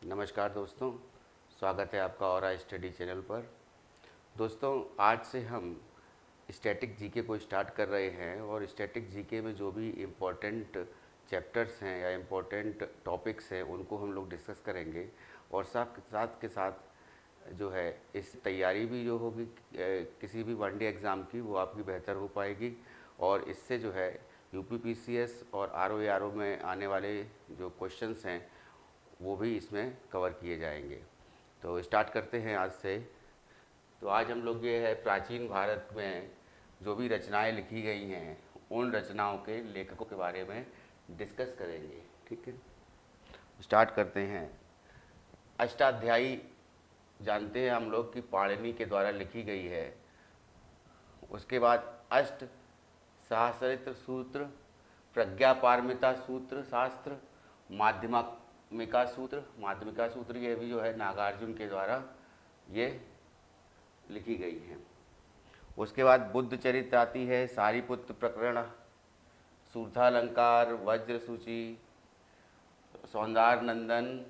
नमस्कार दोस्तों, स्वागत है आपका और स्टडी चैनल पर। दोस्तों, आज से हम स्टैटिक जीके को स्टार्ट कर रहे हैं और स्टैटिक जीके में जो भी इम्पोर्टेंट चैप्टर्स हैं या इम्पोर्टेंट टॉपिक्स हैं उनको हम लोग डिस्कस करेंगे। और साथ के साथ जो है इस तैयारी भी जो होगी किसी भी वनडे एग्ज़ाम की वो आपकी बेहतर हो पाएगी। और इससे जो है यूपीपीसीएस और आरओ में आने वाले जो क्वेश्चंस हैं वो भी इसमें कवर किए जाएंगे। तो स्टार्ट करते हैं आज से। तो आज हम लोग ये है प्राचीन भारत में जो भी रचनाएं लिखी गई हैं उन रचनाओं के लेखकों के बारे में डिस्कस करेंगे। ठीक है, स्टार्ट करते हैं। अष्टाध्यायी जानते हैं हम लोग कि पाणिनि के द्वारा लिखी गई है। उसके बाद अष्ट सहस्राधिक सूत्र, प्रज्ञापारमिता सूत्र शास्त्र, माध्यमिका सूत्र ये भी जो है नागार्जुन के द्वारा ये लिखी गई हैं। उसके बाद बुद्ध चरित्र आती है, सारिपुत्र प्रकरण, सूर्थालंकार, वज्र सूची, सौंदार नंदन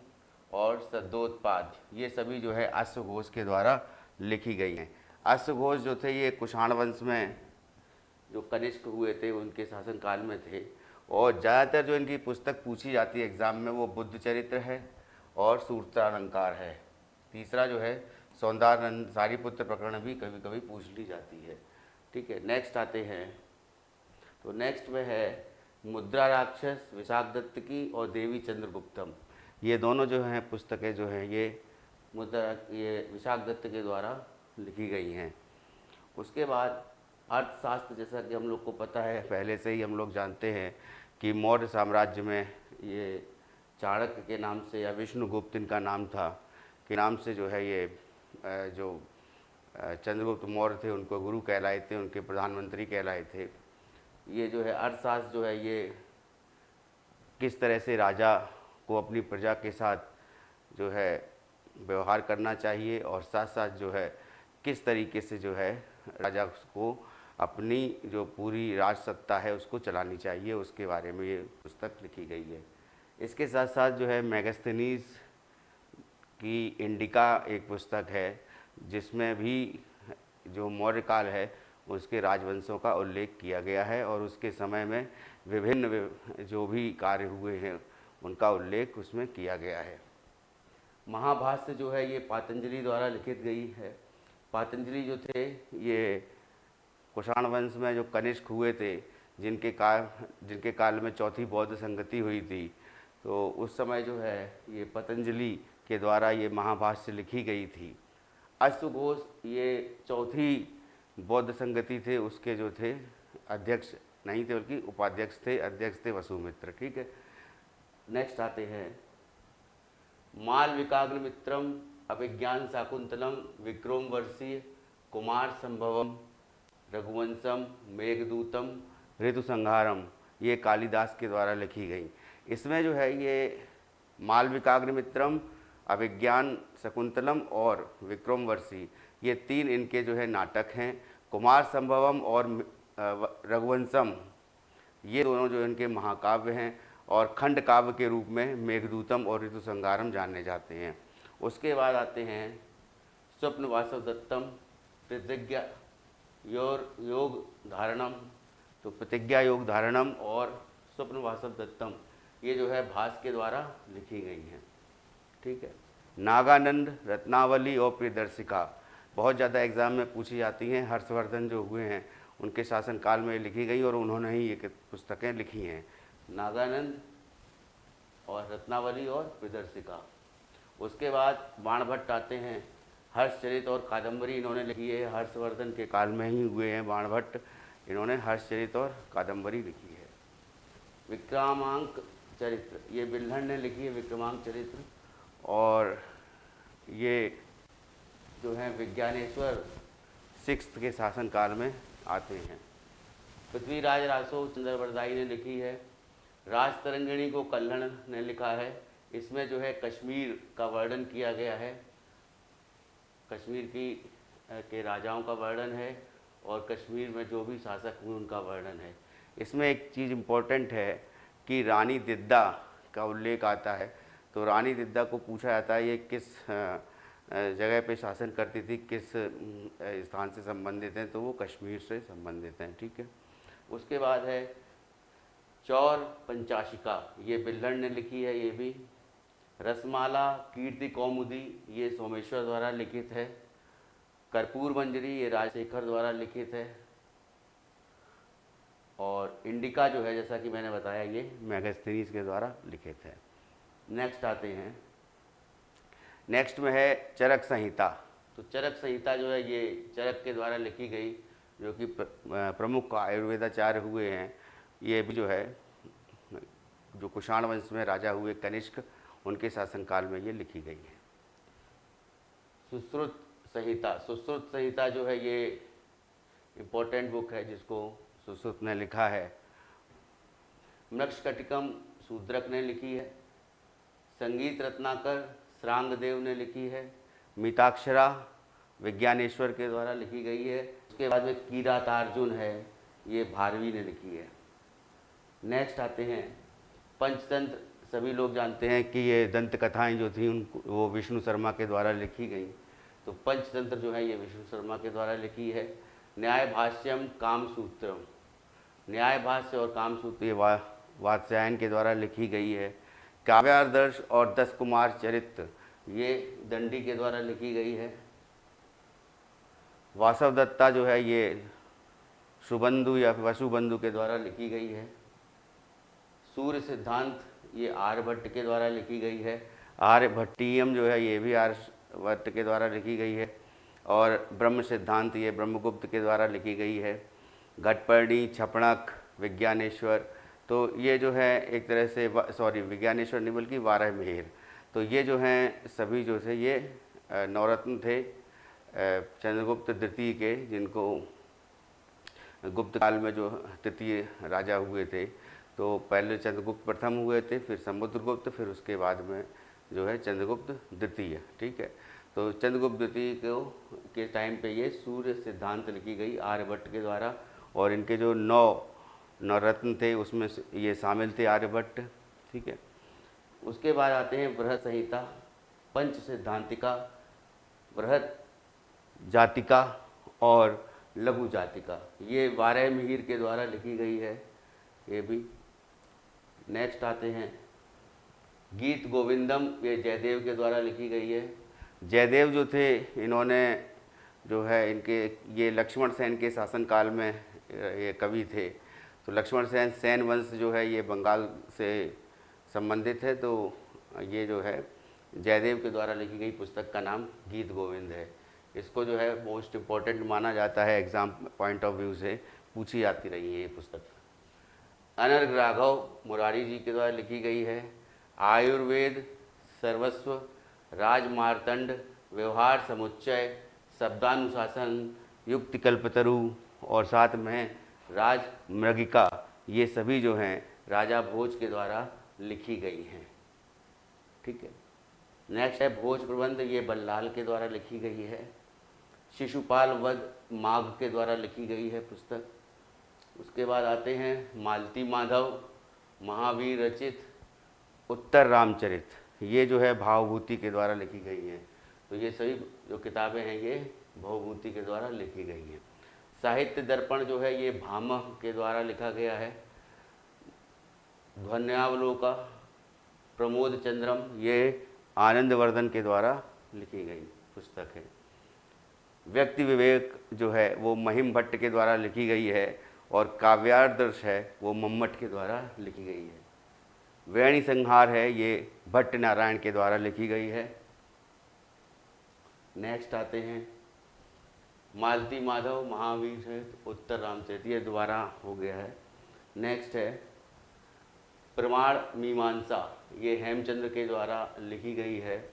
और सद्योत्पाद, ये सभी जो है अश्वघोष के द्वारा लिखी गई हैं। अश्वघोष जो थे ये कुषाण वंश में जो कनिष्क हुए थे उनके शासनकाल में थे। और ज़्यादातर जो इनकी पुस्तक पूछी जाती है एग्ज़ाम में वो बुद्ध चरित्र है और सूत्रालंकार है। तीसरा जो है सौंदारनंद सारिपुत्र प्रकरण भी कभी कभी पूछ ली जाती है। ठीक है, नेक्स्ट आते हैं। तो नेक्स्ट में है मुद्रा राक्षस, विशाखदत्त की और देवी चंद्रगुप्तम। ये दोनों जो हैं पुस्तकें जो हैं ये विशाखदत्त के द्वारा लिखी गई हैं। उसके बाद अर्थशास्त्र, जैसा कि हम लोग को पता है पहले से ही हम लोग जानते हैं कि मौर्य साम्राज्य में ये चाणक्य के नाम से या विष्णुगुप्त इनका नाम था के नाम से जो है ये जो चंद्रगुप्त मौर्य थे उनको गुरु कहलाए थे, उनके प्रधानमंत्री कहलाए थे। ये जो है अर्थशास्त्र जो है ये किस तरह से राजा को अपनी प्रजा के साथ जो है व्यवहार करना चाहिए और साथ साथ जो है किस तरीके से जो है राजा को अपनी जो पूरी राज सत्ता है उसको चलानी चाहिए, उसके बारे में ये पुस्तक लिखी गई है। इसके साथ साथ जो है मेगास्थनीज की इंडिका एक पुस्तक है जिसमें भी जो मौर्य काल है उसके राजवंशों का उल्लेख किया गया है और उसके समय में विभिन्न जो भी कार्य हुए हैं उनका उल्लेख उसमें किया गया है। महाभाष्य जो है ये पातंजलि द्वारा लिखित गई है। पातंजलि जो थे ये कुषाण वंश में जो कनिष्क हुए थे जिनके काल में चौथी बौद्ध संगति हुई थी, तो उस समय जो है ये पतंजलि के द्वारा ये महाभाष्य लिखी गई थी। अश्वघोष ये चौथी बौद्ध संगति थे, उसके जो थे अध्यक्ष नहीं थे बल्कि उपाध्यक्ष थे, अध्यक्ष थे वसुमित्र। ठीक है, नेक्स्ट आते हैं मालविकाग्निमित्रम, अभिज्ञान शाकुंतलम, विक्रम वर्षीय, कुमार संभवम, रघुवंशम, मेघदूतम, ऋतु संहारम, ये कालिदास के द्वारा लिखी गई। इसमें जो है ये मालविकाग्निमित्रम, अभिज्ञान शकुंतलम और विक्रमवर्षी ये तीन इनके जो है नाटक हैं। कुमार संभवम और रघुवंशम ये दोनों जो इनके महाकाव्य हैं और खंड काव्य के रूप में मेघदूतम और ऋतु संहारम जाने जाते हैं। उसके बाद आते हैं स्वप्न वासव दत्तम, प्रतिज्ञा योग धारणम, तो प्रतिज्ञा योग धारणम और स्वप्न वासव दत्तम ये जो है भास के द्वारा लिखी गई हैं। ठीक है, नागानंद, रत्नावली और प्रियदर्शिका बहुत ज़्यादा एग्ज़ाम में पूछी जाती हैं। हर्षवर्धन जो हुए हैं उनके शासनकाल में लिखी गई और उन्होंने ही ये पुस्तकें लिखी हैं, नागानंद और रत्नावली और प्रियदर्शिका। उसके बाद बाणभट्ट आते हैं, हर्षचरित और कादम्बरी इन्होंने लिखी है। हर्षवर्धन के काल में ही हुए हैं बाणभट्ट, इन्होंने हर्षचरित और कादम्बरी लिखी है। विक्रमांक चरित्र ये बिल्हण ने लिखी है, विक्रमांक चरित्र, और ये जो है विज्ञानेश्वर सिक्स्थ के शासनकाल में आते हैं। पृथ्वीराज रासो चंद्रवरदाई ने लिखी है। राजतरंगिणी को कल्हण ने लिखा है। इसमें जो है कश्मीर का वर्णन किया गया है, कश्मीर के राजाओं का वर्णन है और कश्मीर में जो भी शासक हुए उनका वर्णन है। इसमें एक चीज़ इम्पोर्टेंट है कि रानी दिद्दा का उल्लेख आता है, तो तो रानी दिद्दा को पूछा जाता है ये किस जगह पे शासन करती थी, किस स्थान से संबंधित हैं, तो वो कश्मीर से संबंधित हैं। ठीक है। उसके बाद है चौर पंचाशिका, ये बिल्हड़ ने लिखी है। ये भी रसमाला कीर्ति कौमुदी, ये सोमेश्वर द्वारा लिखित है। कर्पूर मंजरी, ये राजशेखर द्वारा लिखित है। और इंडिका जो है, जैसा कि मैंने बताया, ये मैगस्थनीज के द्वारा लिखित है। नेक्स्ट आते हैं, नेक्स्ट में है चरक संहिता। तो चरक संहिता जो है ये चरक के द्वारा लिखी गई, जो कि प्रमुख आयुर्वेदाचार्य हुए हैं। ये भी जो है जो कुषाण वंश में राजा हुए कनिष्क, उनके शासनकाल में ये लिखी गई है। सुश्रुत संहिता, सुश्रुत संहिता जो है ये इम्पोर्टेंट बुक है जिसको सुश्रुत ने लिखा है। मृक्षकटिकम शूद्रक ने लिखी है। संगीत रत्नाकर श्रांगदेव ने लिखी है। मिताक्षरा विज्ञानेश्वर के द्वारा लिखी गई है। उसके बाद में किरातार्जुन है, ये भारवी ने लिखी है। नेक्स्ट आते हैं पंचतंत्र। सभी लोग जानते हैं कि ये दंत कथाएँ जो थी उनको वो विष्णु शर्मा के द्वारा लिखी गई। तो पंचतंत्र जो है ये विष्णु शर्मा के द्वारा लिखी है। न्याय भाष्यम कामसूत्रम, न्याय भाष्य और कामसूत्र ये वात्स्यायन के द्वारा लिखी गई है। काव्यादर्श और 10 कुमार चरित्र, ये दंडी के द्वारा लिखी गई है। वासव दत्ता जो है ये सुबंधु या वसुबंधु के द्वारा लिखी गई है। सूर्य सिद्धांत, ये आर्यभट्ट के द्वारा लिखी गई है। आर्यभट्टीयम जो है ये भी आर्यभट्ट के द्वारा लिखी गई है। और ब्रह्म सिद्धांत, ये ब्रह्मगुप्त के द्वारा लिखी गई है। घटपर्णी, छपणक, विज्ञानेश्वर, तो ये जो है एक तरह से विज्ञानेश्वर नहीं बल्कि वाराहमिहिर, तो ये जो हैं सभी जो थे ये नवरत्न थे चंद्रगुप्त द्वितीय के, जिनको गुप्त काल में जो तृतीय राजा हुए थे। तो पहले चंद्रगुप्त प्रथम हुए थे, फिर समुद्रगुप्त, फिर उसके बाद में जो है चंद्रगुप्त द्वितीय। ठीक है। तो चंद्रगुप्त द्वितीय के टाइम पे ये सूर्य सिद्धांत लिखी गई आर्यभट्ट के द्वारा, और इनके जो 9 नवरत्न थे उसमें ये शामिल थे आर्यभट्ट। ठीक है। उसके बाद आते हैं बृहत संहिता, पंच सिद्धांतिका, बृहत जातिका और लघु जातिका, ये वाराहमिहिर के द्वारा लिखी गई है। ये भी। नेक्स्ट आते हैं गीत गोविंदम, ये जयदेव के द्वारा लिखी गई है। जयदेव जो थे इन्होंने जो है इनके ये लक्ष्मण सेन के शासनकाल में ये कवि थे। तो लक्ष्मण सेन, सेन वंश जो है ये बंगाल से संबंधित है। तो ये जो है जयदेव के द्वारा लिखी गई पुस्तक का नाम गीत गोविंद है। इसको जो है मोस्ट इम्पॉर्टेंट माना जाता है, एग्ज़ाम पॉइंट ऑफ व्यू से पूछी जाती रही है ये पुस्तक। अनर्घ राघव मुरारी जी के द्वारा लिखी गई है। आयुर्वेद सर्वस्व, राजमार्तंड, व्यवहार समुच्चय, शब्दानुशासन, युक्ति कल्पतरु और साथ में राजमृगिका, ये सभी जो हैं राजा भोज के द्वारा लिखी गई हैं। ठीक है। नेक्स्ट है भोज प्रबंध, ये बल्लाल के द्वारा लिखी गई है। शिशुपाल वध माघ के द्वारा लिखी गई है पुस्तक। उसके बाद आते हैं मालती माधव महावीर रचित उत्तर रामचरित, ये जो है भावभूति के द्वारा लिखी गई है। तो ये सभी जो किताबें हैं ये भावभूति के द्वारा लिखी गई हैं। साहित्य दर्पण जो है ये भामह के द्वारा लिखा गया है। ध्वन्यावलोका प्रमोद चंद्रम, ये आनंदवर्धन के द्वारा लिखी गई पुस्तक है। व्यक्ति विवेक जो है वो महिम भट्ट के द्वारा लिखी गई है। और काव्यादर्श है वो मम्मट के द्वारा लिखी गई है। वेणी संहार है ये भट्ट नारायण के द्वारा लिखी गई है। नेक्स्ट आते हैं मालती माधव महावीर है उत्तर रामचरित, ये दोबारा हो गया है। नेक्स्ट है प्रमाण मीमांसा, ये हेमचंद्र के द्वारा लिखी गई है।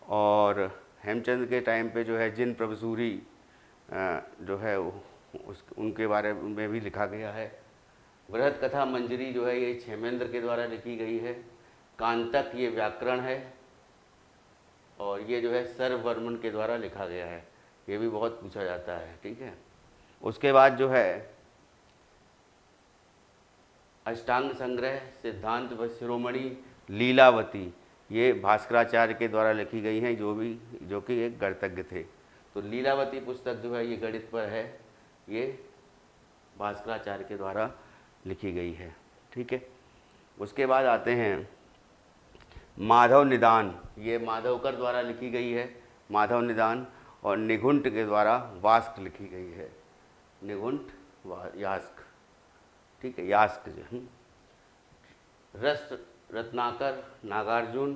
और हेमचंद्र के टाइम पे जो है जिन प्रभसूरी जो है उनके बारे में भी लिखा गया है। बृहत कथा मंजरी जो है ये क्षेमेंद्र के द्वारा लिखी गई है। कांतक ये व्याकरण है और ये जो है सर्ववर्मन के द्वारा लिखा गया है। ये भी बहुत पूछा जाता है। ठीक है। उसके बाद जो है अष्टांग संग्रह, सिद्धांत व शिरोमणि, लीलावती, ये भास्कराचार्य के द्वारा लिखी गई हैं, जो कि एक गणितज्ञ थे। तो लीलावती पुस्तक जो है ये गणित पर है, ये भास्कराचार्य के द्वारा लिखी गई है। ठीक है, उसके बाद आते हैं माधव निदान, ये माधवकर द्वारा लिखी गई है, माधव निदान। और निघुंट के द्वारा वास्क लिखी गई है, निघुंट यास्क। ठीक है, यास्क जो रस रत्नाकर, नागार्जुन,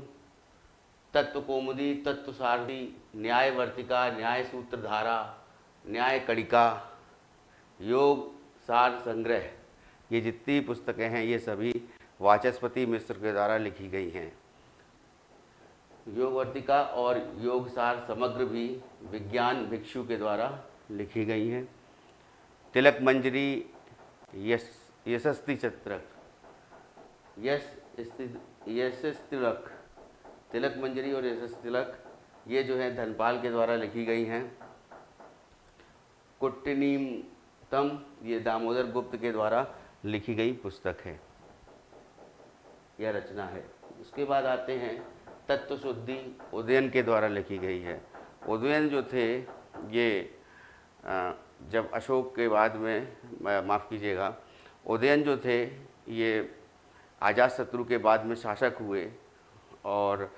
तत्व कौमुदी, तत्व सारथी, न्याय वर्तिका, न्याय सूत्रधारा, न्याय कड़िका, योग सार संग्रह, ये जितनी पुस्तकें हैं ये सभी वाचस्पति मिश्र के द्वारा लिखी गई हैं। योग वर्तिका और योग सार समग्र भी विज्ञान भिक्षु के द्वारा लिखी गई हैं। तिलक मंजरी, यशस्ति चित्रक, यशस तिलक, तिलक मंजरी और यशस तिलक, ये जो है धनपाल के द्वारा लिखी गई हैं। कुट्टिनीतम, ये दामोदर गुप्त के द्वारा लिखी गई पुस्तक है, यह रचना है। उसके बाद आते हैं तत्व शुद्धि, उदयन के द्वारा लिखी गई है। उदयन जो थे ये जब अशोक के बाद में, माफ़ कीजिएगा, उदयन जो थे ये अजातशत्रु के बाद में शासक हुए और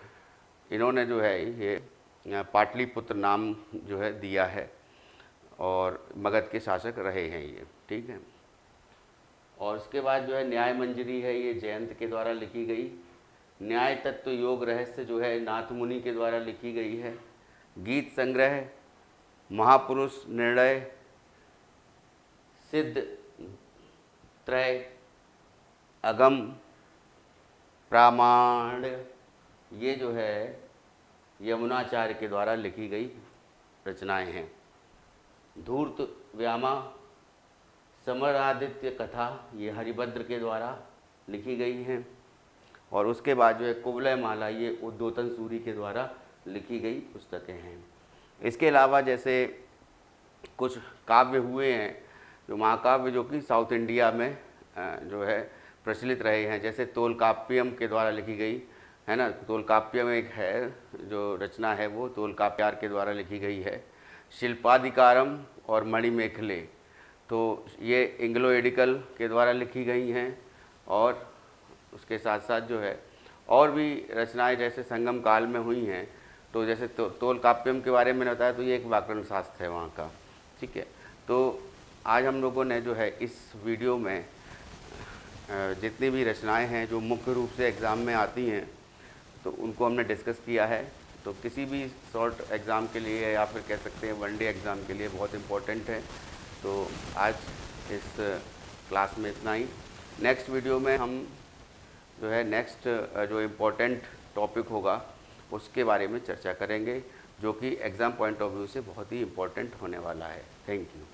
इन्होंने जो है ये पाटलिपुत्र नाम जो है दिया है और मगध के शासक रहे हैं ये। ठीक है, और उसके बाद जो है न्याय मंजरी है, ये जयंत के द्वारा लिखी गई। न्याय तत्व योग रहस्य जो है नाथ मुनि के द्वारा लिखी गई है। गीत संग्रह, महापुरुष निर्णय, सिद्ध त्रय, अगम प्रामाण, ये जो है यमुनाचार्य के द्वारा लिखी गई रचनाएं हैं। धूर्त व्यामा, समरादित्य कथा, ये हरिभद्र के द्वारा लिखी गई हैं। और उसके बाद जो है कुवलय माला, ये उद्योतन सूरी के द्वारा लिखी गई पुस्तकें हैं। इसके अलावा जैसे कुछ काव्य हुए हैं, जो महाकाव्य जो कि साउथ इंडिया में जो है प्रचलित रहे हैं, जैसे तोलकाप्यम के द्वारा लिखी गई है ना। तोलकाप्यम एक है जो रचना है, वो तोलकाप्यार के द्वारा लिखी गई है। शिल्पाधिकारम और मणिमेखले, तो ये इंग्लो-एडिकल के द्वारा लिखी गई हैं। और उसके साथ साथ जो है और भी रचनाएं जैसे संगम काल में हुई हैं, तो जैसे तोलकाप्यम के बारे में बताया, तो ये एक व्याकरण शास्त्र है वहाँ का। ठीक है, तो आज हम लोगों ने जो है इस वीडियो में जितनी भी रचनाएं हैं जो मुख्य रूप से एग्ज़ाम में आती हैं, तो उनको हमने डिस्कस किया है। तो किसी भी शॉर्ट एग्ज़ाम के लिए या फिर कह सकते हैं वनडे एग्ज़ाम के लिए बहुत इम्पोर्टेंट है। तो आज इस क्लास में इतना ही। नेक्स्ट वीडियो में हम जो है नेक्स्ट जो इम्पोर्टेंट टॉपिक होगा उसके बारे में चर्चा करेंगे, जो कि एग्ज़ाम पॉइंट ऑफ व्यू से बहुत ही इम्पोर्टेंट होने वाला है। Thank you.